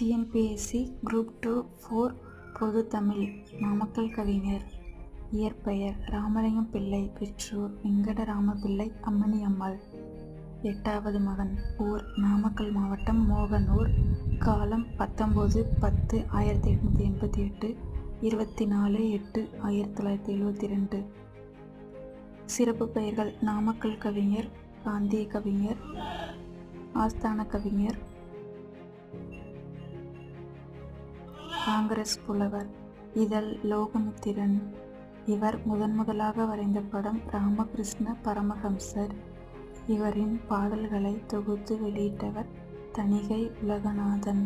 TNPSC group 2 4 பொது தமிழ். நாமக்கல் கவிஞர். இயற்பெயர் ராமலிங்கம் பிள்ளை. பெற்றோர் வெங்கடராம பிள்ளை, அம்மணி அம்மாள். 8வது மகன். ஊர் நாமக்கல் மாவட்டம் மோகனூர். காலம் 19/10/1888, 24/8/1972. சிறப்பு பெயர்கள்: நாமக்கல் கவிஞர், காந்திய கவிஞர், ஆஸ்தான கவிஞர், காங்கிரஸ் புலவர். இதழ் லோகமித்திரன். இவர் முதலாக வரைந்த படம் ராமகிருஷ்ண பரமஹம்சர். இவரின் பாடல்களை தொகுத்து வெளியிட்டவர் தணிகை உலகநாதன்.